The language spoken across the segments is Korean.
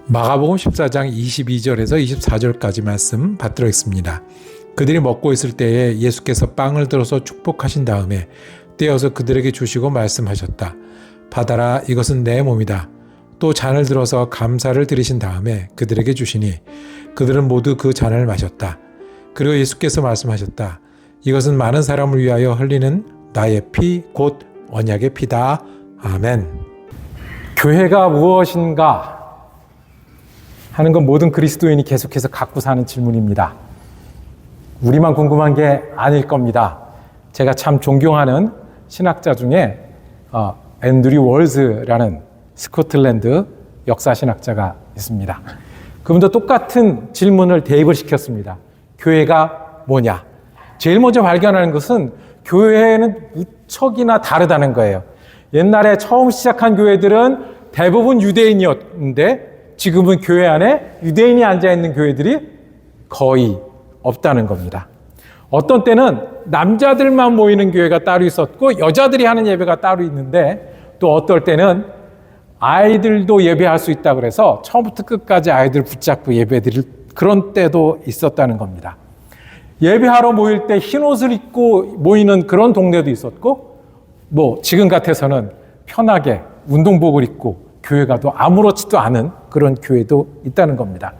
마가복음 14장 22절에서 24절까지 말씀 받들어 있습니다. 그들이 먹고 있을 때에 예수께서 빵을 들어서 축복하신 다음에 떼어서 그들에게 주시고 말씀하셨다. 받아라, 이것은 내 몸이다. 또 잔을 들어서 감사를 드리신 다음에 그들에게 주시니 그들은 모두 그 잔을 마셨다. 그리고 예수께서 말씀하셨다. 이것은 많은 사람을 위하여 흘리는 나의 피, 곧 언약의 피다. 아멘. 교회가 무엇인가 하는 건 모든 그리스도인이 계속해서 갖고 사는 질문입니다. 우리만 궁금한 게 아닐 겁니다. 제가 참 존경하는 신학자 중에 앤드류 월즈라는 스코틀랜드 역사신학자가 있습니다. 그분도 똑같은 질문을 대입을 시켰습니다. 교회가 뭐냐? 제일 먼저 발견하는 것은 교회는 무척이나 다르다는 거예요. 옛날에 처음 시작한 교회들은 대부분 유대인이었는데 지금은 교회 안에 유대인이 앉아있는 교회들이 거의 없다는 겁니다. 어떤 때는 남자들만 모이는 교회가 따로 있었고 여자들이 하는 예배가 따로 있는데 또 어떨 때는 아이들도 예배할 수 있다고 그래서 처음부터 끝까지 아이들 붙잡고 예배드릴 그런 때도 있었다는 겁니다. 예배하러 모일 때 흰 옷을 입고 모이는 그런 동네도 있었고 지금 같아서는 편하게 운동복을 입고 교회 가도 아무렇지도 않은 그런 교회도 있다는 겁니다.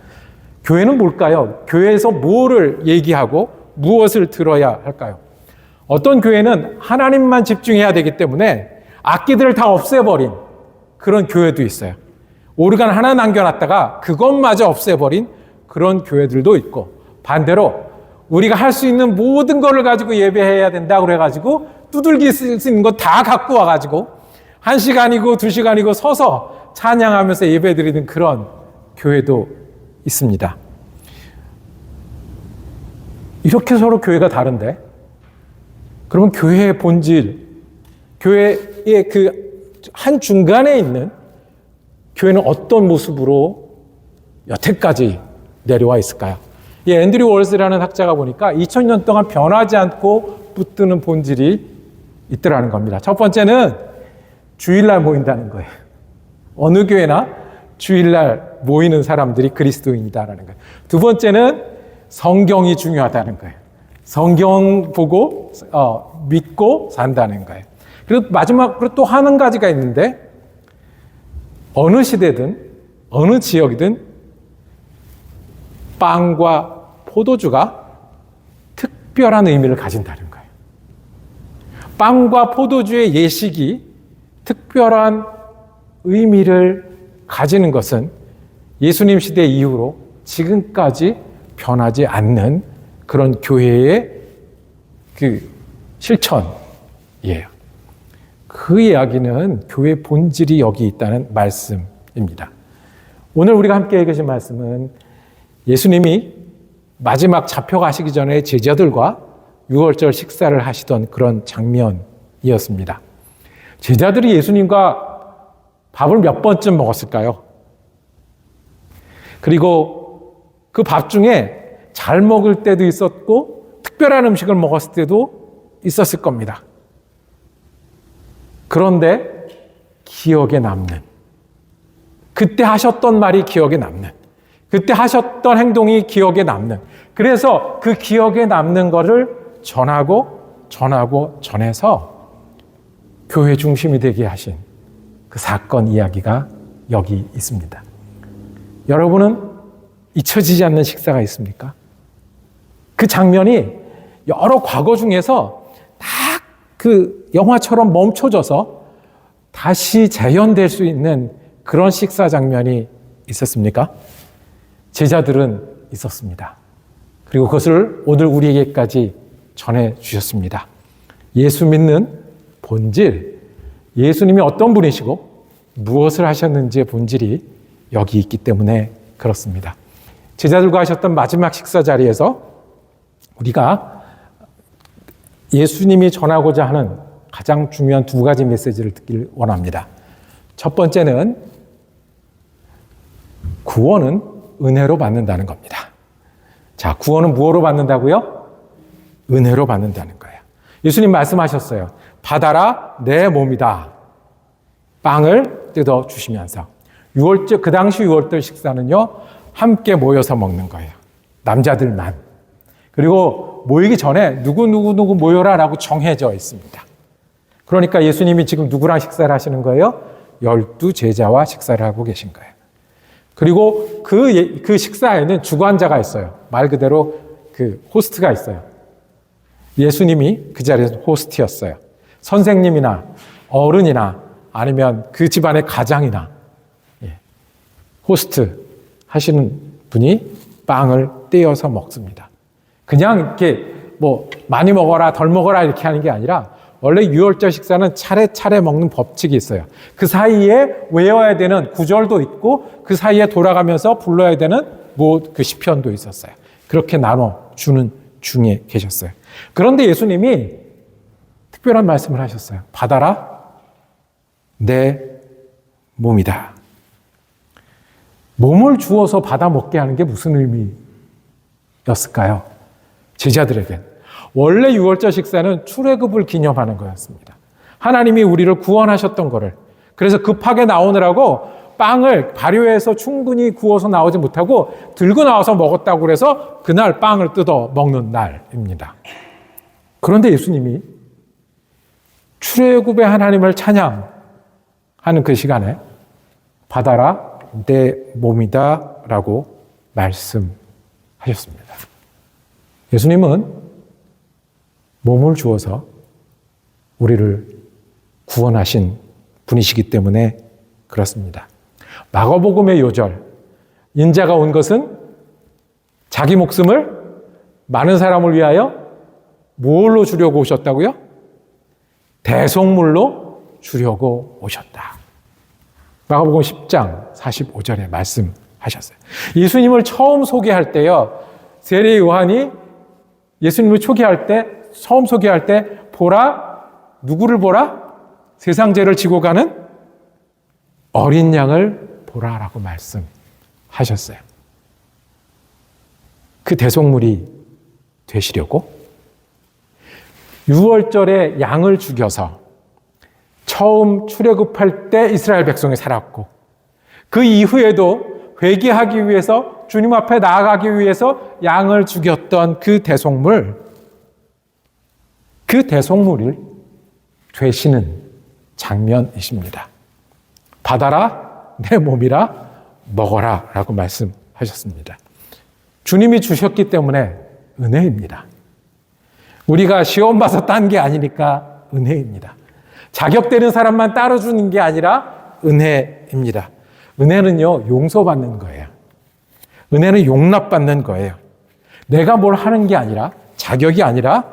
교회는 뭘까요? 교회에서 뭐를 얘기하고 무엇을 들어야 할까요? 어떤 교회는 하나님만 집중해야 되기 때문에 악기들을 다 없애버린 그런 교회도 있어요. 오르간 하나 남겨놨다가 그것마저 없애버린 그런 교회들도 있고 반대로 우리가 할 수 있는 모든 거를 가지고 예배해야 된다고 그래가지고 두들기 쓸 수 있는 거 다 갖고 와가지고 1시간이고 2시간이고 서서 찬양하면서 예배드리는 그런 교회도 있습니다. 이렇게 서로 교회가 다른데 그러면 교회의 본질, 교회의 그 한 중간에 있는 교회는 어떤 모습으로 여태까지 내려와 있을까요? 앤드류 월스라는 학자가 보니까 2000년 동안 변하지 않고 붙드는 본질이 있더라는 겁니다. 첫 번째는 주일날 모인다는 거예요. 어느 교회나 주일날 모이는 사람들이 그리스도인이다라는 거예요. 두 번째는 성경이 중요하다는 거예요. 성경 보고 믿고 산다는 거예요. 그리고 마지막으로 또 한 가지가 있는데 어느 시대든 어느 지역이든 빵과 포도주가 특별한 의미를 가진다는 거예요. 빵과 포도주의 예식이 특별한 의미를 가지는 것은 예수님 시대 이후로 지금까지 변하지 않는 그런 교회의 그 실천이에요. 그 이야기는 교회의 본질이 여기 있다는 말씀입니다. 오늘 우리가 함께 읽으신 말씀은 예수님이 마지막 잡혀가시기 전에 제자들과 유월절 식사를 하시던 그런 장면이었습니다. 제자들이 예수님과 밥을 몇 번쯤 먹었을까요? 그리고 그 밥 중에 잘 먹을 때도 있었고 특별한 음식을 먹었을 때도 있었을 겁니다. 그런데 기억에 남는, 그때 하셨던 말이 기억에 남는, 그때 하셨던 행동이 기억에 남는, 그래서 그 기억에 남는 것을 전해서 교회 중심이 되게 하신 그 사건 이야기가 여기 있습니다. 여러분은 잊혀지지 않는 식사가 있습니까? 그 장면이 여러 과거 중에서 딱 그 영화처럼 멈춰져서 다시 재현될 수 있는 그런 식사 장면이 있었습니까? 제자들은 있었습니다. 그리고 그것을 오늘 우리에게까지 전해주셨습니다. 예수 믿는 본질, 예수님이 어떤 분이시고 무엇을 하셨는지의 본질이 여기 있기 때문에 그렇습니다. 제자들과 하셨던 마지막 식사 자리에서 우리가 예수님이 전하고자 하는 가장 중요한 두 가지 메시지를 듣기를 원합니다. 첫 번째는 구원은 은혜로 받는다는 겁니다. 자, 구원은 무엇으로 받는다고요? 은혜로 받는다는 거예요. 예수님 말씀하셨어요. 받아라, 내 몸이다. 빵을 뜯어 주시면서 그 당시 유월절 식사는요, 함께 모여서 먹는 거예요. 남자들만. 그리고 모이기 전에 누구 모여라라고 정해져 있습니다. 그러니까 예수님이 지금 누구랑 식사를 하시는 거예요? 12 제자와 식사를 하고 계신 거예요. 그리고 그 식사에는 주관자가 있어요. 말 그대로 그 호스트가 있어요. 예수님이 그 자리에서 호스트였어요. 선생님이나 어른이나 아니면 그 집안의 가장이나 호스트 하시는 분이 빵을 떼어서 먹습니다. 그냥 이렇게 뭐 많이 먹어라 덜 먹어라 이렇게 하는 게 아니라 원래 유월절 식사는 차례차례 먹는 법칙이 있어요. 그 사이에 외워야 되는 구절도 있고 그 사이에 돌아가면서 불러야 되는 그 시편도 있었어요. 그렇게 나눠 주는 중에 계셨어요. 그런데 예수님이 특별한 말씀을 하셨어요. 받아라, 내 몸이다. 몸을 주어서 받아 먹게 하는 게 무슨 의미였을까요? 제자들에겐. 원래 유월절 식사는 출애굽을 기념하는 거였습니다. 하나님이 우리를 구원하셨던 거를. 그래서 급하게 나오느라고 빵을 발효해서 충분히 구워서 나오지 못하고 들고 나와서 먹었다고 그래서 그날 빵을 뜯어 먹는 날입니다. 그런데 예수님이 출애굽의 하나님을 찬양하는 그 시간에 받아라 내 몸이다 라고 말씀하셨습니다. 예수님은 몸을 주어서 우리를 구원하신 분이시기 때문에 그렇습니다. 마가복음의 요절, 인자가 온 것은 자기 목숨을 많은 사람을 위하여 뭘로 주려고 오셨다고요? 대속물로 주려고 오셨다. 마가복음 10장 45절에 말씀하셨어요. 예수님을 처음 소개할 때요, 세례 요한이 예수님을 처음 소개할 때 보라, 누구를 보라? 세상 죄를 지고 가는 어린 양을 보라라고 말씀하셨어요. 그 대속물이 되시려고 유월절에 양을 죽여서 처음 출애굽할 때 이스라엘 백성이 살았고 그 이후에도 회개하기 위해서 주님 앞에 나아가기 위해서 양을 죽였던 그 대속물을 되시는 장면이십니다. 받아라 내 몸이라 먹어라 라고 말씀하셨습니다. 주님이 주셨기 때문에 은혜입니다. 우리가 시험 봐서 딴 게 아니니까 은혜입니다. 자격되는 사람만 따로 주는 게 아니라 은혜입니다. 은혜는요, 용서받는 거예요. 은혜는 용납받는 거예요. 내가 뭘 하는 게 아니라, 자격이 아니라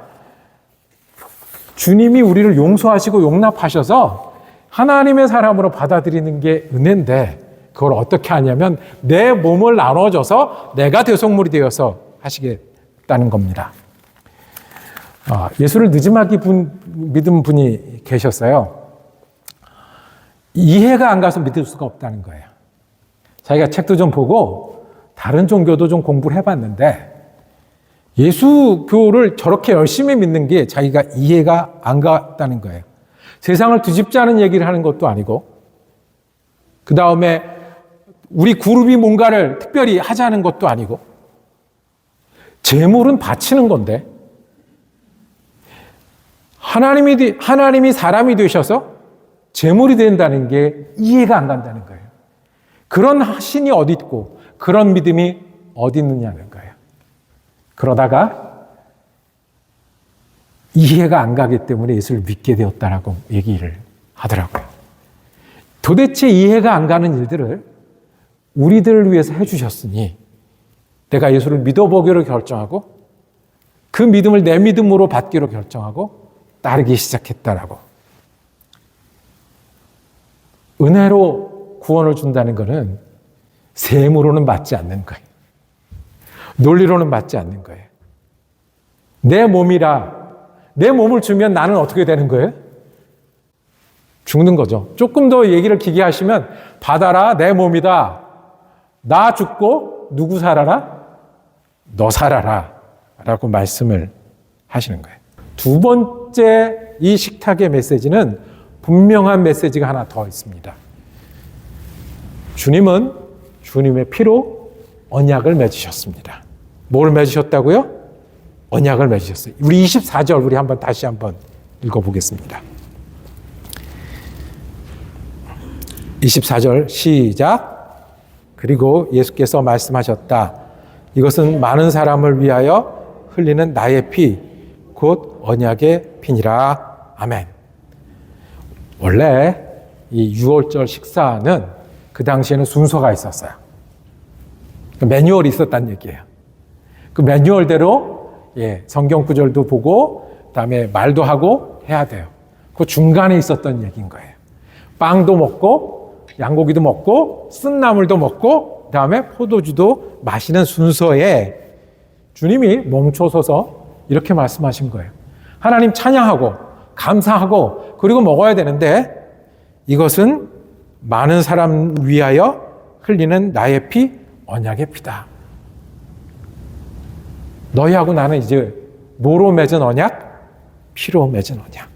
주님이 우리를 용서하시고 용납하셔서 하나님의 사람으로 받아들이는 게 은혜인데 그걸 어떻게 하냐면 내 몸을 나눠줘서 내가 대속물이 되어서 하시겠다는 겁니다. 예수를 늦음하게 믿은 분이 계셨어요. 이해가 안 가서 믿을 수가 없다는 거예요. 자기가 책도 좀 보고 다른 종교도 좀 공부를 해봤는데 예수교를 저렇게 열심히 믿는 게 자기가 이해가 안 갔다는 거예요. 세상을 뒤집자는 얘기를 하는 것도 아니고 그 다음에 우리 그룹이 뭔가를 특별히 하자는 것도 아니고 제물은 바치는 건데 하나님이 사람이 되셔서 제물이 된다는 게 이해가 안 간다는 거예요. 그런 신이 어디 있고 그런 믿음이 어디 있느냐는 거예요. 그러다가 이해가 안 가기 때문에 예수를 믿게 되었다라고 얘기를 하더라고요. 도대체 이해가 안 가는 일들을 우리들을 위해서 해주셨으니 내가 예수를 믿어보기로 결정하고 그 믿음을 내 믿음으로 받기로 결정하고 따르기 시작했다라고. 은혜로 구원을 준다는 것은 셈으로는 맞지 않는 거예요. 논리로는 맞지 않는 거예요. 내 몸이라 내 몸을 주면 나는 어떻게 되는 거예요? 죽는 거죠. 조금 더 얘기를 기게 하시면 받아라 내 몸이다. 나 죽고 누구 살아라? 너 살아라 라고 말씀을 하시는 거예요. 두 번째 이 식탁의 메시지는 분명한 메시지가 하나 더 있습니다. 주님은 주님의 피로 언약을 맺으셨습니다. 뭘 맺으셨다고요? 언약을 맺으셨어요. 우리 24절 우리 다시 한번 읽어보겠습니다. 24절 시작. 그리고 예수께서 말씀하셨다. 이것은 많은 사람을 위하여 흘리는 나의 피, 곧 언약의 피니라. 아멘. 원래 이 유월절 식사는 그 당시에는 순서가 있었어요. 매뉴얼이 있었다는 얘기예요. 그 매뉴얼대로 성경 구절도 보고 그다음에 말도 하고 해야 돼요. 그 중간에 있었던 얘기인 거예요. 빵도 먹고 양고기도 먹고 쓴나물도 먹고 그다음에 포도주도 마시는 순서에 주님이 멈춰서서 이렇게 말씀하신 거예요. 하나님 찬양하고 감사하고 그리고 먹어야 되는데 이것은 많은 사람 위하여 흘리는 나의 피, 언약의 피다. 너희하고 나는 이제 뭐로 맺은 언약? 피로 맺은 언약.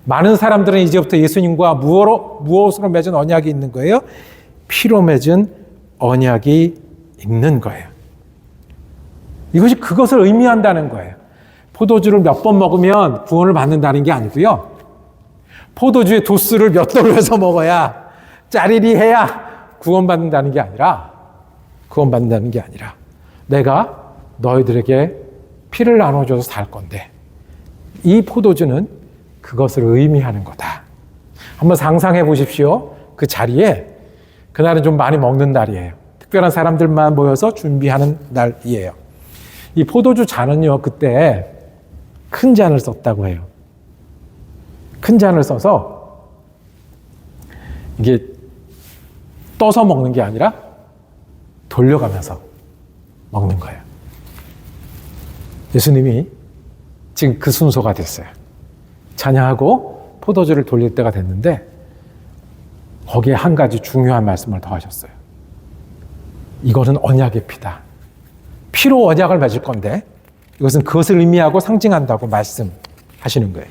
많은 사람들은 이제부터 예수님과 무엇으로 맺은 언약이 있는 거예요? 피로 맺은 언약이 있는 거예요. 이것이 그것을 의미한다는 거예요. 포도주를 몇 번 먹으면 구원을 받는다는 게 아니고요. 포도주의 도수를 몇 도를 해서 먹어야 짜리리 해야 구원받는다는 게 아니라 내가 너희들에게 피를 나눠줘서 살 건데 이 포도주는 그것을 의미하는 거다. 한번 상상해 보십시오. 그 자리에 그날은 좀 많이 먹는 날이에요. 특별한 사람들만 모여서 준비하는 날이에요. 이 포도주 잔은요, 그때 큰 잔을 썼다고 해요. 큰 잔을 써서 이게 떠서 먹는 게 아니라 돌려가면서 먹는 거예요. 예수님이 지금 그 순서가 됐어요. 찬양하고 포도주를 돌릴 때가 됐는데 거기에 한 가지 중요한 말씀을 더 하셨어요. 이거는 언약의 피다. 피로 언약을 맺을 건데 이것은 그것을 의미하고 상징한다고 말씀하시는 거예요.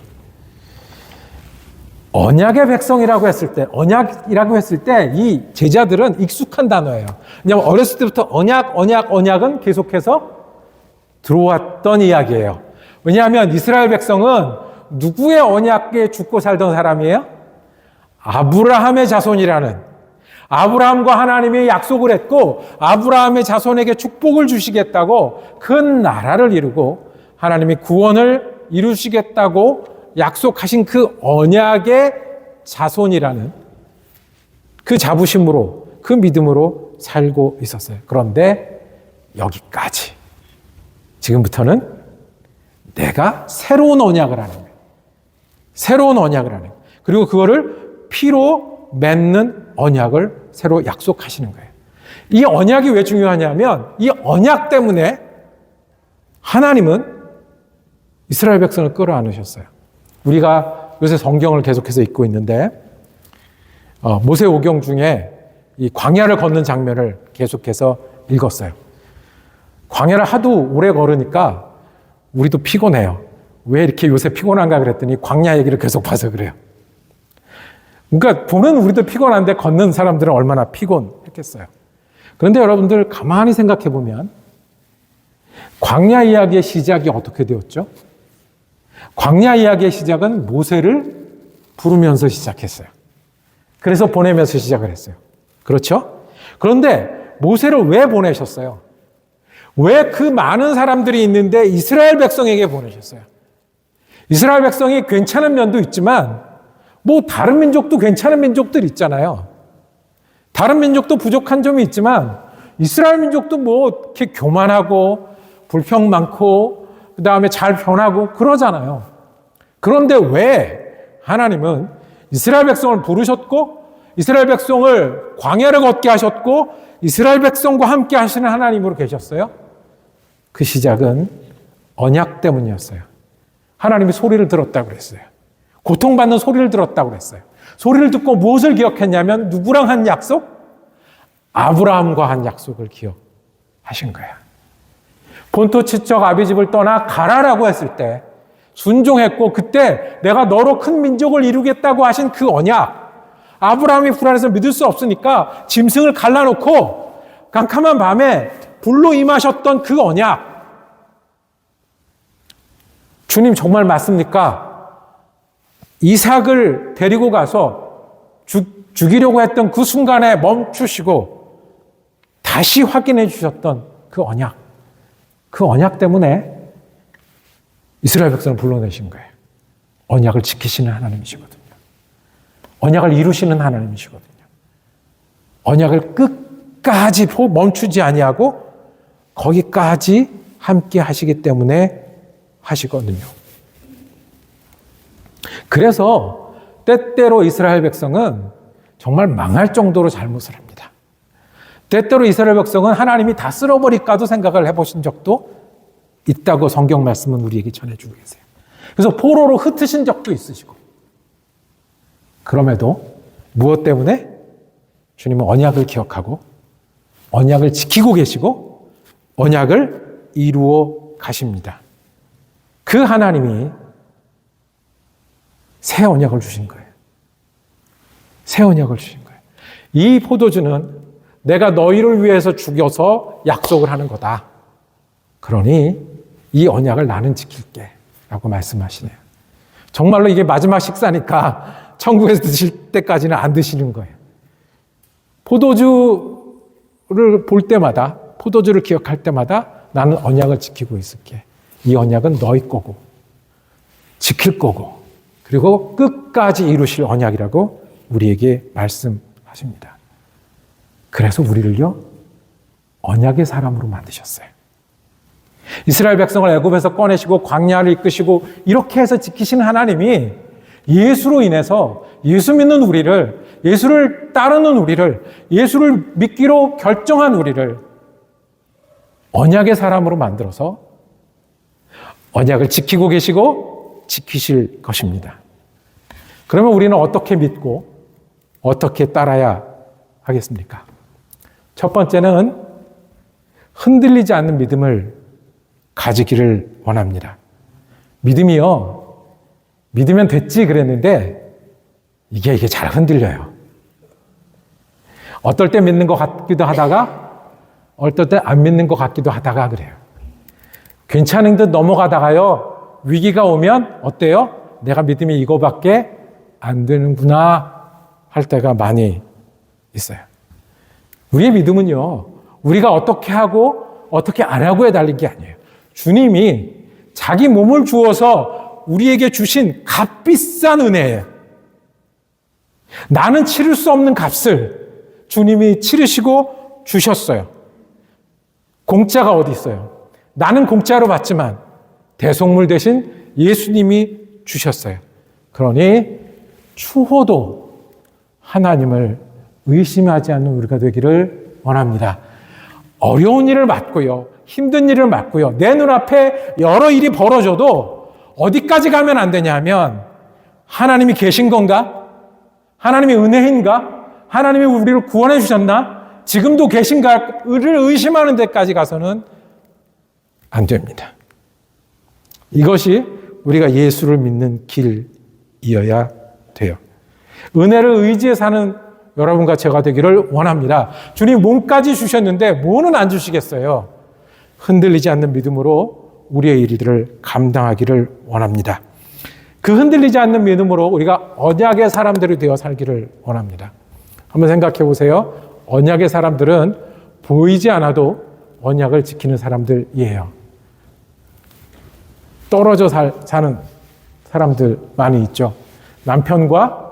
언약의 백성이라고 했을 때, 언약이라고 했을 때 이 제자들은 익숙한 단어예요. 왜냐하면 어렸을 때부터 언약은 계속해서 들어왔던 이야기예요. 왜냐하면 이스라엘 백성은 누구의 언약에 죽고 살던 사람이에요? 아브라함의 자손이라는, 아브라함과 하나님이 약속을 했고 아브라함의 자손에게 축복을 주시겠다고 큰 나라를 이루고 하나님이 구원을 이루시겠다고 약속하신 그 언약의 자손이라는 그 자부심으로, 그 믿음으로 살고 있었어요. 그런데 여기까지. 지금부터는 내가 새로운 언약을 하는 거예요. 새로운 언약을 하는 거예요. 그리고 그거를 피로 맺는 언약을 새로 약속하시는 거예요. 이 언약이 왜 중요하냐면 이 언약 때문에 하나님은 이스라엘 백성을 끌어안으셨어요. 우리가 요새 성경을 계속해서 읽고 있는데 모세오경 중에 이 광야를 걷는 장면을 계속해서 읽었어요. 광야를 하도 오래 걸으니까 우리도 피곤해요. 왜 이렇게 요새 피곤한가 그랬더니 광야 얘기를 계속 봐서 그래요. 그러니까 보는 우리도 피곤한데 걷는 사람들은 얼마나 피곤했겠어요. 그런데 여러분들 가만히 생각해 보면 광야 이야기의 시작이 어떻게 되었죠? 광야 이야기의 시작은 모세를 부르면서 시작했어요. 그래서 보내면서 시작을 했어요. 그렇죠? 그런데 모세를 왜 보내셨어요? 왜 그 많은 사람들이 있는데 이스라엘 백성에게 보내셨어요? 이스라엘 백성이 괜찮은 면도 있지만 뭐 다른 민족도 괜찮은 민족들 있잖아요. 다른 민족도 부족한 점이 있지만 이스라엘 민족도 뭐 이렇게 교만하고 불평 많고 그 다음에 잘 변하고 그러잖아요. 그런데 왜 하나님은 이스라엘 백성을 부르셨고 이스라엘 백성을 광야를 걷게 하셨고 이스라엘 백성과 함께 하시는 하나님으로 계셨어요? 그 시작은 언약 때문이었어요. 하나님이 소리를 들었다고 그랬어요. 고통받는 소리를 들었다고 그랬어요. 소리를 듣고 무엇을 기억했냐면 누구랑 한 약속? 아브라함과 한 약속을 기억하신 거야. 본토 친척 아비집을 떠나 가라라고 했을 때 순종했고 그때 내가 너로 큰 민족을 이루겠다고 하신 그 언약, 아브라함이 불안해서 믿을 수 없으니까 짐승을 갈라놓고 깜깜한 밤에 불로 임하셨던 그 언약. 주님 정말 맞습니까? 이삭을 데리고 가서 죽이려고 했던 그 순간에 멈추시고 다시 확인해 주셨던 그 언약. 그 언약 때문에 이스라엘 백성을 불러내신 거예요. 언약을 지키시는 하나님이시거든요. 언약을 이루시는 하나님이시거든요. 언약을 끝까지 멈추지 아니하고 거기까지 함께 하시기 때문에 하시거든요. 그래서 때때로 이스라엘 백성은 정말 망할 정도로 잘못을 합니다. 때때로 이스라엘 백성은 하나님이 다 쓸어버릴까도 생각을 해보신 적도 있다고 성경 말씀은 우리에게 전해주고 계세요. 그래서 포로로 흩으신 적도 있으시고, 그럼에도 무엇 때문에? 주님은 언약을 기억하고 언약을 지키고 계시고 언약을 이루어 가십니다. 그 하나님이 새 언약을 주신 거예요. 새 언약을 주신 거예요. 이 포도주는 내가 너희를 위해서 죽여서 약속을 하는 거다. 그러니 이 언약을 나는 지킬게 라고 말씀하시네요. 정말로 이게 마지막 식사니까 천국에서 드실 때까지는 안 드시는 거예요. 포도주를 볼 때마다, 포도주를 기억할 때마다 나는 언약을 지키고 있을게. 이 언약은 너희 거고 지킬 거고 그리고 끝까지 이루실 언약이라고 우리에게 말씀하십니다. 그래서 우리를요 언약의 사람으로 만드셨어요. 이스라엘 백성을 애굽에서 꺼내시고 광야를 이끄시고 이렇게 해서 지키시는 하나님이 예수로 인해서 예수 믿는 우리를, 예수를 따르는 우리를, 예수를 믿기로 결정한 우리를 언약의 사람으로 만들어서 언약을 지키고 계시고 지키실 것입니다. 그러면 우리는 어떻게 믿고 어떻게 따라야 하겠습니까? 첫 번째는 흔들리지 않는 믿음을 가지기를 원합니다. 믿음이요, 믿으면 됐지 그랬는데 이게 잘 흔들려요. 어떨 때 믿는 것 같기도 하다가 어떨 때 안 믿는 것 같기도 하다가 그래요. 괜찮은 듯 넘어가다가요 위기가 오면 어때요? 내가 믿음이 이거밖에 안 되는구나 할 때가 많이 있어요. 우리의 믿음은요 우리가 어떻게 하고 어떻게 안 하고에 달린 게 아니에요. 주님이 자기 몸을 주어서 우리에게 주신 값비싼 은혜예요. 나는 치를 수 없는 값을 주님이 치르시고 주셨어요. 공짜가 어디 있어요? 나는 공짜로 받지만 대속물 대신 예수님이 주셨어요. 그러니 추호도 하나님을 의심하지 않는 우리가 되기를 원합니다. 어려운 일을 맡고요, 힘든 일을 맡고요, 내 눈앞에 여러 일이 벌어져도 어디까지 가면 안 되냐 하면 하나님이 계신 건가? 하나님이 은혜인가? 하나님이 우리를 구원해 주셨나? 지금도 계신가를 의심하는 데까지 가서는 안 됩니다. 이것이 우리가 예수를 믿는 길이어야 돼요. 은혜를 의지해 사는 여러분과 제가 되기를 원합니다. 주님 몸까지 주셨는데 뭐는 안 주시겠어요? 흔들리지 않는 믿음으로 우리의 일들을 감당하기를 원합니다. 그 흔들리지 않는 믿음으로 우리가 언약의 사람들이 되어 살기를 원합니다. 한번 생각해 보세요. 언약의 사람들은 보이지 않아도 언약을 지키는 사람들이에요. 떨어져 사는 사람들 많이 있죠. 남편과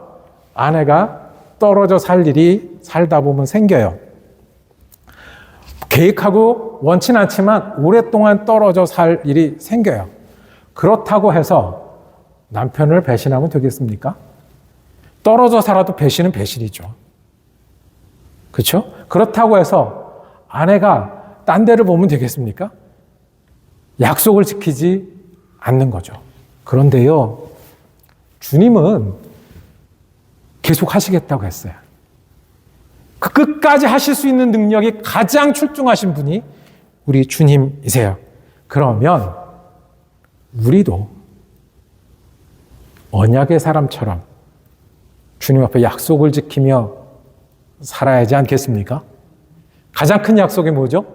아내가 떨어져 살 일이 살다 보면 생겨요. 계획하고 원치는 않지만 오랫동안 떨어져 살 일이 생겨요. 그렇다고 해서 남편을 배신하면 되겠습니까? 떨어져 살아도 배신은 배신이죠. 그렇죠? 그렇다고 해서 아내가 딴 데를 보면 되겠습니까? 약속을 지키지 않는 거죠. 그런데요, 주님은 계속 하시겠다고 했어요. 그 끝까지 하실 수 있는 능력이 가장 출중하신 분이 우리 주님이세요. 그러면 우리도 언약의 사람처럼 주님 앞에 약속을 지키며 살아야 하지 않겠습니까? 가장 큰 약속이 뭐죠?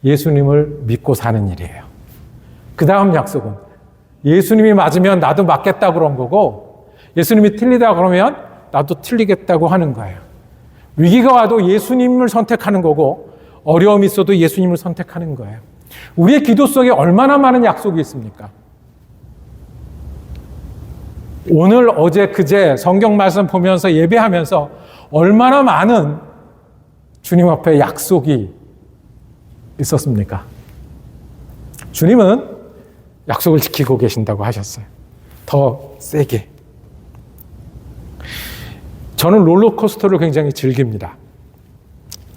예수님을 믿고 사는 일이에요. 그 다음 약속은 예수님이 맞으면 나도 맞겠다고 그런 거고, 예수님이 틀리다 그러면 나도 틀리겠다고 하는 거예요. 위기가 와도 예수님을 선택하는 거고, 어려움이 있어도 예수님을 선택하는 거예요. 우리의 기도 속에 얼마나 많은 약속이 있습니까? 오늘, 어제, 그제 성경 말씀 보면서 예배하면서 얼마나 많은 주님 앞에 약속이 있었습니까? 주님은 약속을 지키고 계신다고 하셨어요. 더 세게. 저는 롤러코스터를 굉장히 즐깁니다.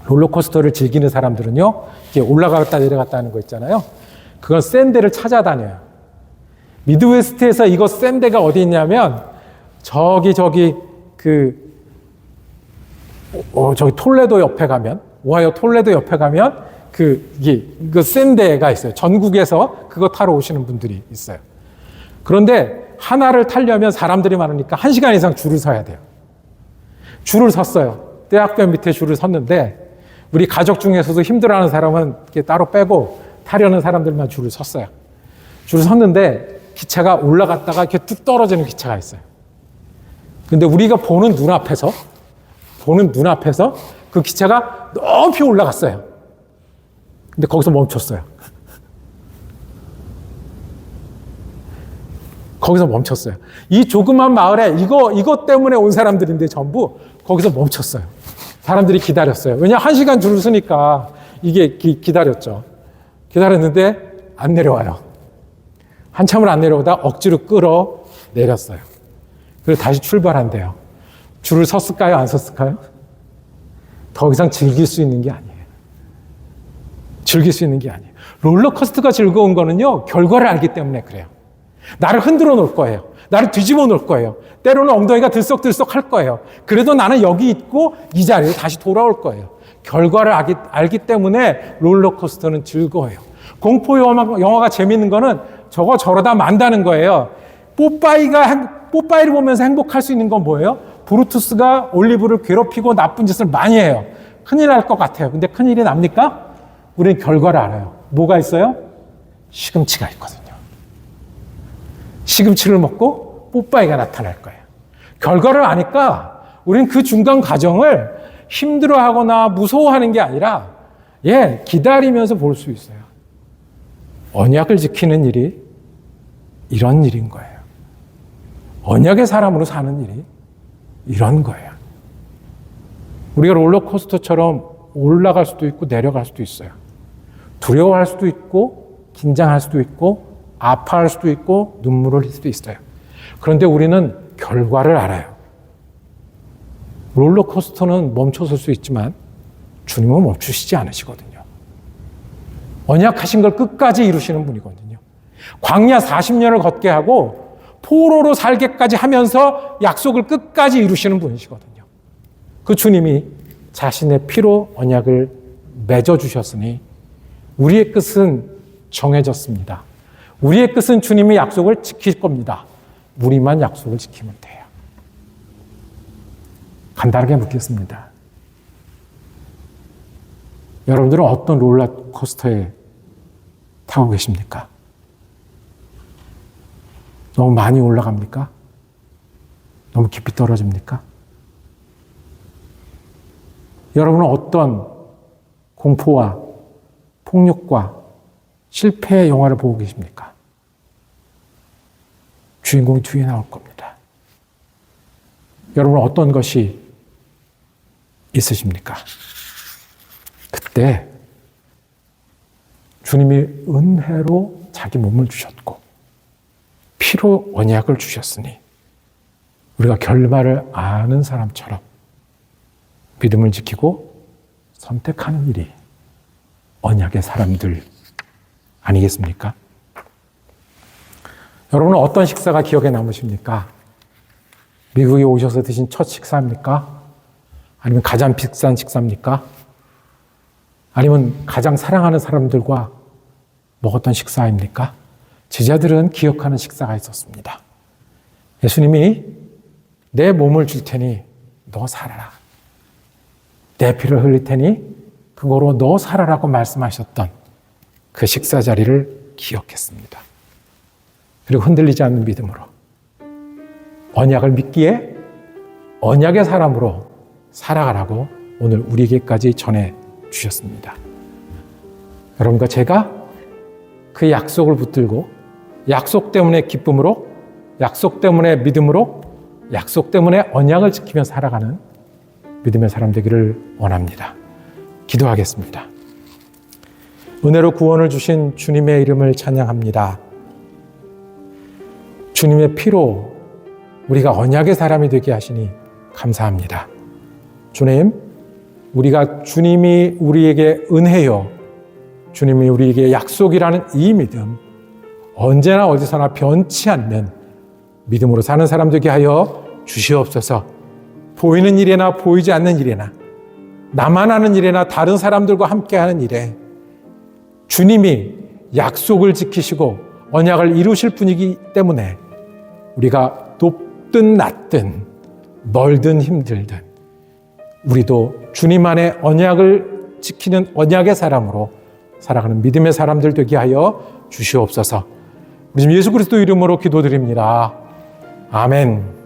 롤러코스터를 즐기는 사람들은요, 이렇게 올라갔다 내려갔다 하는 거 있잖아요. 그건 센 데를 찾아다녀요. 미드웨스트에서 이거 센 데가 어디 있냐면, 저기 톨레도 옆에 가면, 오하이오 톨레도 옆에 가면, 이거 센 데가 있어요. 전국에서 그거 타러 오시는 분들이 있어요. 그런데 하나를 타려면 사람들이 많으니까 1시간 이상 줄을 서야 돼요. 줄을 섰어요. 대학병 밑에 줄을 섰는데, 우리 가족 중에서도 힘들어하는 사람은 이렇게 따로 빼고 타려는 사람들만 줄을 섰어요. 줄을 섰는데 기차가 올라갔다가 이렇게 뚝 떨어지는 기차가 있어요. 근데 우리가 보는 눈앞에서 그 기차가 높이 올라갔어요. 근데 거기서 멈췄어요. 거기서 멈췄어요. 이 조그만 마을에 이거 때문에 온 사람들인데 전부 거기서 멈췄어요. 사람들이 기다렸어요. 왜냐, 1시간 줄을 서니까 이게 기다렸죠. 기다렸는데 안 내려와요. 한참을 안 내려오다 억지로 끌어 내렸어요. 그리고 다시 출발한대요. 줄을 섰을까요? 안 섰을까요? 더 이상 즐길 수 있는 게 아니에요. 즐길 수 있는 게 아니에요. 롤러코스터가 즐거운 거는요, 결과를 알기 때문에 그래요. 나를 흔들어 놓을 거예요. 나를 뒤집어 놓을 거예요. 때로는 엉덩이가 들썩들썩 할 거예요. 그래도 나는 여기 있고 이 자리에 다시 돌아올 거예요. 결과를 알기 때문에 롤러코스터는 즐거워요. 공포 영화가 재밌는 거는 저러다 만다는 거예요. 뽀빠이를 보면서 행복할 수 있는 건 뭐예요? 브루투스가 올리브를 괴롭히고 나쁜 짓을 많이 해요. 큰일 날 것 같아요. 근데 큰일이 납니까? 우리는 결과를 알아요. 뭐가 있어요? 시금치가 있거든요. 시금치를 먹고 뽀빠이가 나타날 거예요. 결과를 아니까 우리는 그 중간 과정을 힘들어하거나 무서워하는 게 아니라 기다리면서 볼 수 있어요. 언약을 지키는 일이 이런 일인 거예요. 언약의 사람으로 사는 일이 이런 거예요. 우리가 롤러코스터처럼 올라갈 수도 있고 내려갈 수도 있어요. 두려워할 수도 있고 긴장할 수도 있고 아파할 수도 있고 눈물을 흘릴 수도 있어요. 그런데 우리는 결과를 알아요. 롤러코스터는 멈춰설 수 있지만 주님은 멈추시지 않으시거든요. 언약하신 걸 끝까지 이루시는 분이거든요. 광야 40년을 걷게 하고 포로로 살게까지 하면서 약속을 끝까지 이루시는 분이시거든요. 그 주님이 자신의 피로 언약을 맺어주셨으니 우리의 끝은 정해졌습니다. 우리의 끝은 주님의 약속을 지킬 겁니다. 우리만 약속을 지키면 돼요. 간단하게 묻겠습니다. 여러분들은 어떤 롤러코스터에 타고 계십니까? 너무 많이 올라갑니까? 너무 깊이 떨어집니까? 여러분은 어떤 공포와 폭력과 실패의 영화를 보고 계십니까? 주인공이 뒤에 나올 겁니다. 여러분은 어떤 것이 있으십니까? 그때 주님이 은혜로 자기 몸을 주셨고 피로 언약을 주셨으니 우리가 결말을 아는 사람처럼 믿음을 지키고 선택하는 일이 언약의 사람들 아니겠습니까? 여러분은 어떤 식사가 기억에 남으십니까? 미국에 오셔서 드신 첫 식사입니까? 아니면 가장 비싼 식사입니까? 아니면 가장 사랑하는 사람들과 먹었던 식사입니까? 제자들은 기억하는 식사가 있었습니다. 예수님이 내 몸을 줄 테니 너 살아라. 내 피를 흘릴 테니 그거로 너 살아라고 말씀하셨던 그 식사 자리를 기억했습니다. 그리고 흔들리지 않는 믿음으로 언약을 믿기에 언약의 사람으로 살아가라고 오늘 우리에게까지 전해 주셨습니다. 여러분과 제가 그 약속을 붙들고 약속 때문에 기쁨으로, 약속 때문에 믿음으로, 약속 때문에 언약을 지키며 살아가는 믿음의 사람 되기를 원합니다. 기도하겠습니다. 은혜로 구원을 주신 주님의 이름을 찬양합니다. 주님의 피로 우리가 언약의 사람이 되게 하시니 감사합니다. 주님, 우리가 주님이 우리에게 은혜요, 주님이 우리에게 약속이라는 이 믿음, 언제나 어디서나 변치 않는 믿음으로 사는 사람 되게 하여 주시옵소서. 보이는 일에나 보이지 않는 일에나, 나만 하는 일에나 다른 사람들과 함께하는 일에 주님이 약속을 지키시고 언약을 이루실 분이기 때문에 우리가 높든 낮든 멀든 힘들든 우리도 주님 안에 언약을 지키는 언약의 사람으로 살아가는 믿음의 사람들 되게 하여 주시옵소서. 우리 지금 예수 그리스도 이름으로 기도드립니다. 아멘.